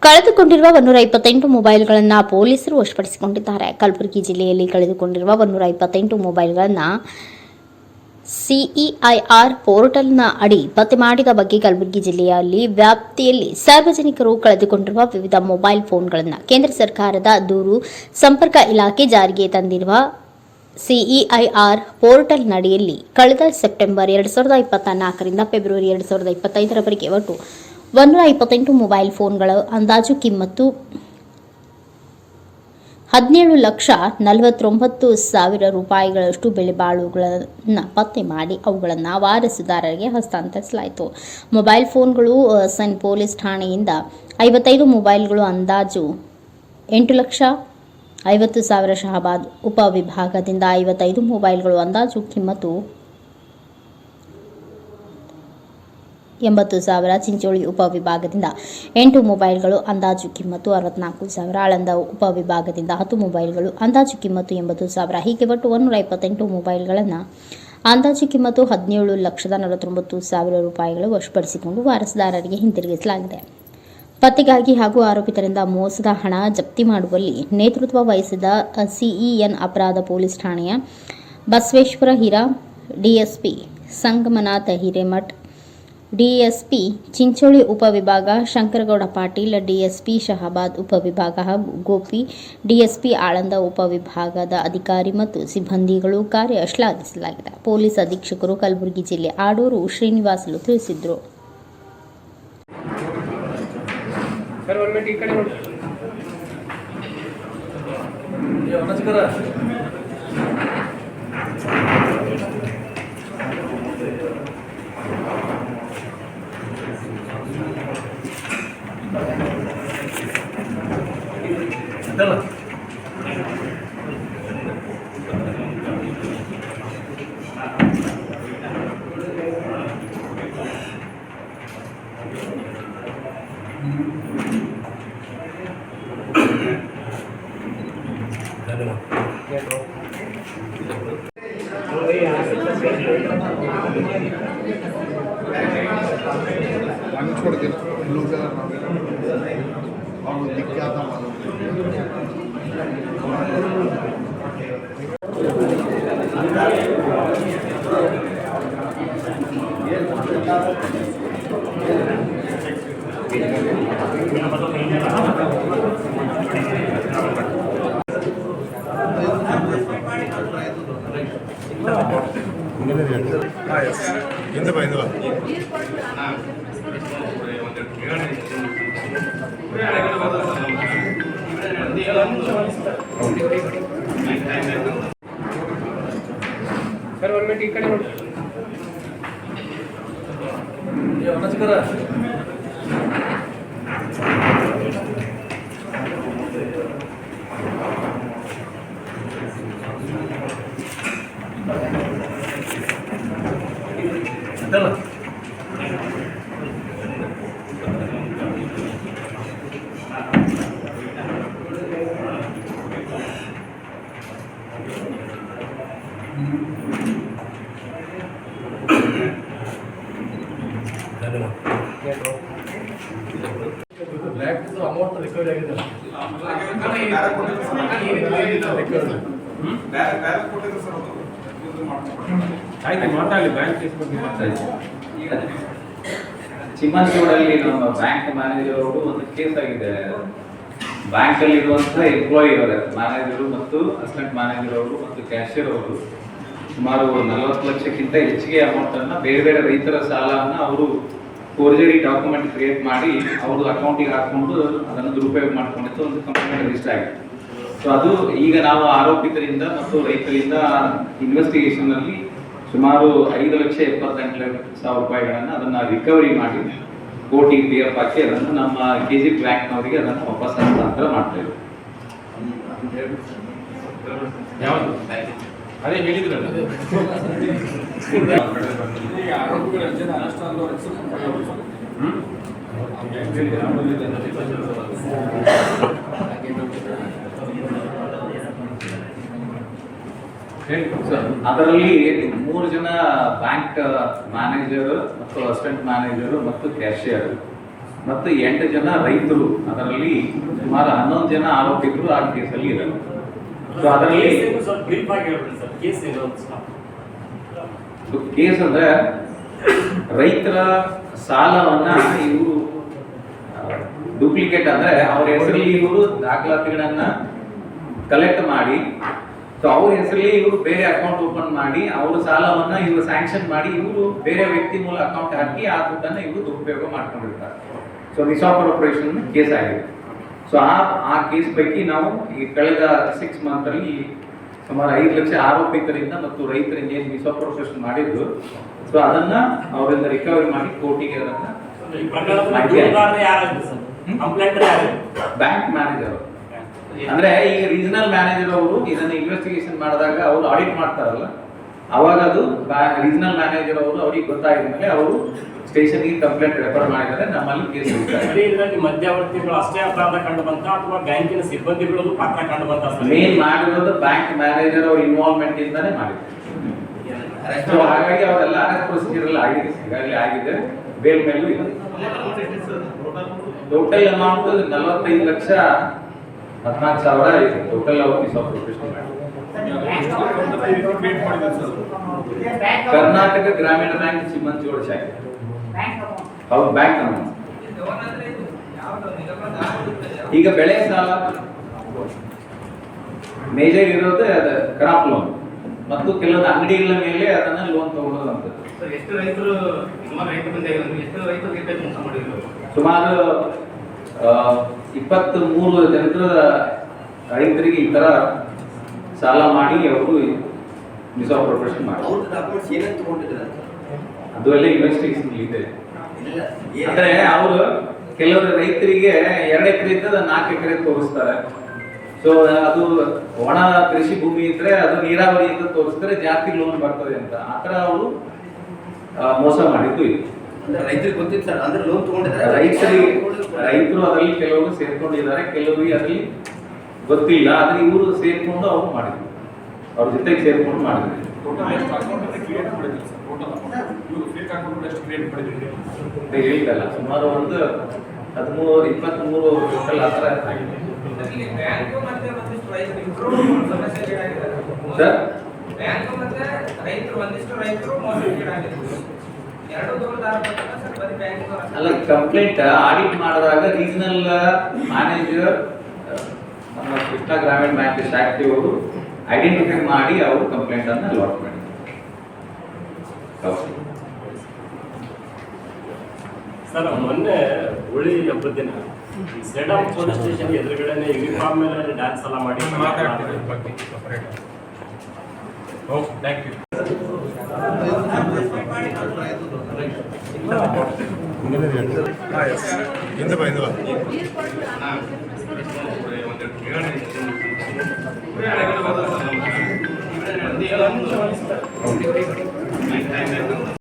ಕಳೆದುಕೊಂಡಿರುವ 128 ಮೊಬೈಲ್ಗಳನ್ನು ಪೊಲೀಸರು ವಶಪಡಿಸಿಕೊಂಡಿದ್ದಾರೆ. ಕಲಬುರಗಿ ಜಿಲ್ಲೆಯಲ್ಲಿ ಕಳೆದುಕೊಂಡಿರುವ 128 ಮೊಬೈಲ್ಗಳನ್ನು ಸಿಇಐಆರ್ ಪೋರ್ಟಲ್ನ ಅಡಿ ಪತ್ತೆ ಮಾಡಿದ ಬಗ್ಗೆ ಕಲಬುರಗಿ ಜಿಲ್ಲೆಯಲ್ಲಿ ವ್ಯಾಪ್ತಿಯಲ್ಲಿ ಸಾರ್ವಜನಿಕರು ಕಳೆದುಕೊಂಡಿರುವ ವಿವಿಧ ಮೊಬೈಲ್ ಫೋನ್ಗಳನ್ನು ಕೇಂದ್ರ ಸರ್ಕಾರದ ದೂರು ಸಂಪರ್ಕ ಇಲಾಖೆ ಜಾರಿಗೆ ತಂದಿರುವ ಸಿಇಐಆರ್ ಪೋರ್ಟಲ್ನಡಿಯಲ್ಲಿ ಕಳೆದ ಸೆಪ್ಟೆಂಬರ್ 2024ರಿಂದ ಫೆಬ್ರವರಿ 2025ರವರೆಗೆ ಒಟ್ಟು 128 ಮೊಬೈಲ್ ಫೋನ್ಗಳ ಅಂದಾಜು ಕಿಮ್ಮತ್ತು 17,49,000 ರೂಪಾಯಿಗಳಷ್ಟು ಬೆಲೆ ಬಾಳುಗಳನ್ನು ಪತ್ತೆ ಮಾಡಿ ಅವುಗಳನ್ನು ವಾರಸುದಾರರಿಗೆ ಹಸ್ತಾಂತರಿಸಲಾಯಿತು. ಮೊಬೈಲ್ ಫೋನ್ಗಳು ಸನ್ ಪೊಲೀಸ್ ಠಾಣೆಯಿಂದ 55 ಮೊಬೈಲ್ಗಳು ಅಂದಾಜು 8,50,000, ಶಹಾಬಾದ್ ಉಪವಿಭಾಗದಿಂದ 55 ಮೊಬೈಲ್ಗಳು ಅಂದಾಜು ಕಿಮ್ಮತ್ತು 80,000, ಚಿಂಚೋಳಿ ಉಪವಿಭಾಗದಿಂದ 8 ಮೊಬೈಲ್ಗಳು ಅಂದಾಜು ಕಿಮ್ಮತ್ತು 64,000, ಆಳಂದ ಉಪವಿಭಾಗದಿಂದ 10 ಮೊಬೈಲ್ಗಳು ಅಂದಾಜು ಕಿಮ್ಮತ್ತು 80,000. ಹೀಗೆ ಒಟ್ಟು 128 ಮೊಬೈಲ್ಗಳನ್ನು ಅಂದಾಜು ಕಿಮ್ಮತ್ತು 17,49,000 ರೂಪಾಯಿಗಳು ವಶಪಡಿಸಿಕೊಂಡು ವಾರಸುದಾರರಿಗೆ ಹಿಂತಿರುಗಿಸಲಾಗಿದೆ. ಪತ್ತೆಗಾಗಿ ಹಾಗೂ ಆರೋಪಿತರಿಂದ ಮೋಸದ ಹಣ ಜಪ್ತಿ ಮಾಡುವಲ್ಲಿ ನೇತೃತ್ವ ವಹಿಸಿದ ಸಿಇಎನ್ ಅಪರಾಧ ಪೊಲೀಸ್ ಠಾಣೆಯ ಬಸವೇಶ್ವರ ಹಿರಾ, ಡಿಎಸ್ಪಿ ಸಂಗಮನಾಥ ಹಿರೇಮಠ್, ಡಿಎಸ್ಪಿ ಚಿಂಚೋಳಿ ಉಪವಿಭಾಗ ಶಂಕರಗೌಡ ಪಾಟೀಲ್, ಡಿಎಸ್ಪಿ ಶಹಾಬಾದ್ ಉಪವಿಭಾಗ ಹಾಗೂ ಗೋಪಿ, ಡಿಎಸ್ಪಿ ಆಳಂದ ಉಪವಿಭಾಗದ ಅಧಿಕಾರಿ ಮತ್ತು ಸಿಬ್ಬಂದಿಗಳು ಕಾರ್ಯ ಶ್ಲಾಘಿಸಲಾಗಿದೆ. ಪೊಲೀಸ್ ಅಧೀಕ್ಷಕರು ಕಲಬುರಗಿ ಜಿಲ್ಲೆ ಆಡೂರು ಶ್ರೀನಿವಾಸಲು ತಿಳಿಸಿದರು. ಅಮೌಂಟ್ ರಿಕವರಿ ಆಗಿದೆ. ಚಿಮ್ಮನಗೌಡಲ್ಲಿ ನಮ್ಮ ಬ್ಯಾಂಕ್ ಮ್ಯಾನೇಜರ್ ಅವರು ಒಂದು ಕೇಸ್ ಆಗಿದೆ. ಬ್ಯಾಂಕ್ ಅಲ್ಲಿ ಇರುವಂತ ಎಂಪ್ಲಾಯಿ ಅವರ ಮ್ಯಾನೇಜರು ಮತ್ತು ಅಸಿಸ್ಟೆಂಟ್ ಮ್ಯಾನೇಜರ್ ಅವರು ಮತ್ತು ಕ್ಯಾಶಿಯರ್ ಅವರು ಸುಮಾರು 40 ಲಕ್ಷಕ್ಕಿಂತ ಹೆಚ್ಚಿಗೆ ಅಮೌಂಟ್ ಅನ್ನ ಬೇರೆ ಬೇರೆ ರೈತರ ಸಾಲವನ್ನ ಅವರು ಫೋರ್ಜರಿ ಡಾಕ್ಯುಮೆಂಟ್ ಕ್ರಿಯೇಟ್ ಮಾಡಿ ಅವರು ಅಕೌಂಟಿಗೆ ಹಾಕೊಂಡು ಅದನ್ನು ದುರುಪಯೋಗ ಮಾಡ್ಕೊಂಡಿದ್ದು ಒಂದು ಕಂಪ್ಲೇಂಟ್ ರಿಜಿಸ್ಟರ್ ಆಗಿದೆ. ಸೊ ಅದು ಈಗ ನಾವು ಆರೋಪಿತರಿಂದ ಮತ್ತು ರೈತರಿಂದ ಇನ್ವೆಸ್ಟಿಗೇಷನ್ ಅಲ್ಲಿ ಸುಮಾರು 5,78,000 ರೂಪಾಯಿಗಳನ್ನು ಅದನ್ನ ರಿಕವರಿ ಮಾಡಿ ಕೋಟಿ PF ಹಾಕಿ ಅದನ್ನು ನಮ್ಮ KG ಬ್ಯಾಂಕ್ನವರಿಗೆ ಅದನ್ನು ವಾಪಸ್ ಹಸ್ತಾಂತರ ಮಾಡ್ತಾ ಇದ್ದೀವಿ. ಅದೇ ಹೇಳಿದ್ರಲ್ಲ ಅದರಲ್ಲಿ 3 ಜನ ಬ್ಯಾಂಕ್ ಮ್ಯಾನೇಜರ್ ಮತ್ತು ಅಸಿಸ್ಟೆಂಟ್ ಮ್ಯಾನೇಜರ್ ಮತ್ತು ಕ್ಯಾಶಿಯರ್ ಮತ್ತು 8 ಜನ ರೈತರು, ಅದರಲ್ಲಿ ಸುಮಾರು 11 ಜನ ಆರೋಪಿತರು ಆ ಕೇಸಲ್ಲಿ ಇದ್ದಾರೆ. ಸೊ ಅದರಲ್ಲಿ ಕೇಸ್ ಅಂದ್ರೆ ರೈತರ ಸಾಲವನ್ನ ಇವರು ಡೂಪ್ಲಿಕೇಟ್ ಅಂದ್ರೆ ಅವ್ರ ಹೆಸರಲ್ಲಿ ಇವರು ದಾಖಲಾತಿಗಳನ್ನ ಕಲೆಕ್ಟ್ ಮಾಡಿ, ಸೊ ಅವ್ರ ಹೆಸರಲ್ಲಿ ಇವರು ಬೇರೆ ಅಕೌಂಟ್ ಓಪನ್ ಮಾಡಿ ಅವ್ರ ಸಾಲವನ್ನ ಇವರು ಸ್ಯಾಂಕ್ಷನ್ ಮಾಡಿ ಇವರು ಬೇರೆ ವ್ಯಕ್ತಿ ಮೂಲ ಅಕೌಂಟ್ ಹಾಕಿ ಆ ದುಡ್ಡನ್ನ ಇವರು ದುರುಪಯೋಗ ಮಾಡ್ಕೊಂಡಿರ್ತಾರೆ. ಸೊ ಮಿಸ್ಆಪರೇಷನ್ ಕೇಸ್ ಆಗಿದೆ. ಸೊ ಆ ಕೇಸ್ ಪೈಕಿ ನಾವು ಈ ಕಳೆದ 6 ಮಂತ್ ಅಲ್ಲಿ ಸುಮಾರು 5 ಲಕ್ಷ ಆರೋಪಿತರಿಂದ ಮತ್ತು ರೈತರಿಂದ ಏನು ಮಿಸ್ಆಪರೇಷನ್ ಮಾಡಿದ್ರು, ಸೊ ಅದನ್ನ ಅವರಿಂದ ರಿಕವರಿ ಮಾಡಿ ಕೋರ್ಟಿಗೆ ಅದನ್ನ ಬ್ಯಾಂಕ್ ಮ್ಯಾನೇಜರ್ ಅಂದ್ರೆ ಈಗ ರೀಜನಲ್ ಮ್ಯಾನೇಜರ್ ಅವರು ಇದನ್ನ ಇನ್ವೆಸ್ಟಿಗೇಷನ್ ಮಾಡಿದಾಗ ಅವರು ಆಡಿಟ್ ಮಾಡ್ತಾರಲ್ಲ, ಅವಾಗ ಅದು ರೀಜನಲ್ ಮ್ಯಾನೇಜರ್ ಅವರು ಅವ್ರಿಗೆ ಗೊತ್ತಾಗಿದ ಮೇಲೆ ಅವರು ಸ್ಟೇಷನ್ಗೆ ಕಂಪ್ಲೇಂಟ್ ರೆಫರ್ ಮಾಡಿದರೆ ನಮ್ಮಲ್ಲಿ ಕೇಸ್ ಇದರಲ್ಲಿ ಮಧ್ಯವರ್ತಿಗಳು ಅಷ್ಟೇ ಅಪರಾಧ ಕಂಡು ಬಂತ ಅಥವಾ ಬ್ಯಾಂಕಿನ ಸಿಬ್ಬಂದಿಗಳಲ್ಲೂ ಪಾತ್ರ ಕಂಡು ಬಂತ? ಮೇನ್ ಮಾಡಿರೋದು ಬ್ಯಾಂಕ್ ಮ್ಯಾನೇಜರ್ ಅವ್ರ ಇನ್ವಾಲ್ವ್ಮೆಂಟ್ ಇಂದಾನೆ ಮಾಡಿದ್ರು. ಸೊ ಹಾಗಾಗಿ ಅವರೆಲ್ಲ ಅರೆಸ್ಟ್ ಪ್ರೊಸೀಜರ್ ಎಲ್ಲ ಆಗಿದೆ, ಈಗಾಗಲೇ ಆಗಿದೆ, ಬೇಲ್ ಮೇಲೂ ಇದೆ. ಟೋಟಲ್ ಅಮೌಂಟ್ 45,14,000 ಇದೆ ಟೋಟಲ್ ಅವ್ರು ಮಿಸ್ಆಪರೇಷನ್ ಮಾಡಿ. ಕರ್ನಾಟಕ ಗ್ರಾಮೀಣ ಬ್ಯಾಂಕ್ ಚಿಮ್ಮಂಚೋಳ ಶಾಖೆ ಅವ್ರ ಬ್ಯಾಂಕ್ ಅಮೌಂಟ್. ಈಗ ಬೆಳೆ ಸಾಲ ಮೇಜರ್ ಇರೋದು ಕ್ರಾಪ್ ಲೋನ್ ಮತ್ತು ಕೆಲವೊಂದು ಅಂಗಡಿಗಳ ಮೇಲೆ ಅದನ್ನ ಲೋನ್ ತಗೊಳ್ಳೋದಂಥದ್ದು. ಎಷ್ಟು ರೈತರು ಸುಮಾರು 23 ಜನರ ರೈತರಿಗೆ ಈ ತರ ಸಾಲ ಮಾಡಿ ಅವರು ಮಿಸ್ಆಪರೇಷನ್ ಮಾಡಿ ಅದು ಎಲ್ಲ ಇನ್ವೆಸ್ಟಿಗೇಷನ್ ಇದೆ. ಅಂದ್ರೆ ಅವರು ಕೆಲವರು ರೈತರಿಗೆ 2 ಎಕರೆ ಇದ್ದ 4 ಎಕರೆ ತೋರಿಸ್ತಾರೆ. ಸೊ ಅದು ಒಣ ಕೃಷಿ ಭೂಮಿ ಇದ್ರೆ ಅದು ನೀರಾವರಿ ಅಂತ ತೋರಿಸಿದ್ರೆ ಜಾಸ್ತಿ ಲೋನ್ ಬರ್ತದೆ ಅಂತ ಆತರ ಅವರು ಮೋಸ ಮಾಡಿದ್ದು ಇದೆ. ರೈತರಿಗೆ ಗೊತ್ತಿತ್ತು ಸರ್, ಅಂದ್ರೆ ಲೋನ್ ತಗೊಂಡಿದ್ದಾರೆ. ರೈತರು ಅದರಲ್ಲಿ ಕೆಲವರು ಸೇರ್ಕೊಂಡಿದ್ದಾರೆ, ಕೆಲವರಿಗೆ ಅದರಲ್ಲಿ ಗೊತ್ತಿಲ್ಲ, ಆದ್ರೆ ಇವರು ಸೇರ್ಕೊಂಡು ಅವರು ಮಾಡಿದ್ರು, ಅವ್ರ ಜೊತೆಗೆ ಸೇರ್ಕೊಂಡು ಮಾಡಿದ್ರು. ಹೇಳಿದ್ದಲ್ಲ ಸುಮಾರು ಒಂದು 13-23 ಟೋಟಲ್ ಆ ಥರ ಆಗಿದೆ. ಸರ್ ಅಲ್ಲ, ಕಂಪ್ಲೇಂಟ್ ಆಡಿಟ್ ಮಾಡಿದಾಗ ರೀಜನಲ್ ಮ್ಯಾನೇಜರ್ ನಮ್ಮ ಕೃಷ್ಣ ಗ್ರಾಮೀಣ ಬ್ಯಾಂಕ್ ಶಾಖೆಯವರು ಐಡೆಂಟಿಫೈ ಮಾಡಿ ಅವರು ಕಂಪ್ಲೇಂಟ್ ಅನ್ನ ಲಾಟ್ ಮಾಡಿದ್ದಾರೆ. ಸರ್ ಮೊನ್ನೆ ಹೋಳಿ ಹಬ್ಬದ ದಿನ ಸೆಡಮ್ ಪೊಲೀಸ್ ಸ್ಟೇಷನ್ ಎದುರುಗಡೆ ಯೂನಿಫಾರ್ಮ್ ಮೇಲೆ ಡ್ಯಾನ್ಸ್ ಎಲ್ಲ ಮಾಡಿ ಮಾತಾಡ್ತಾರೆ. Okay, thank you.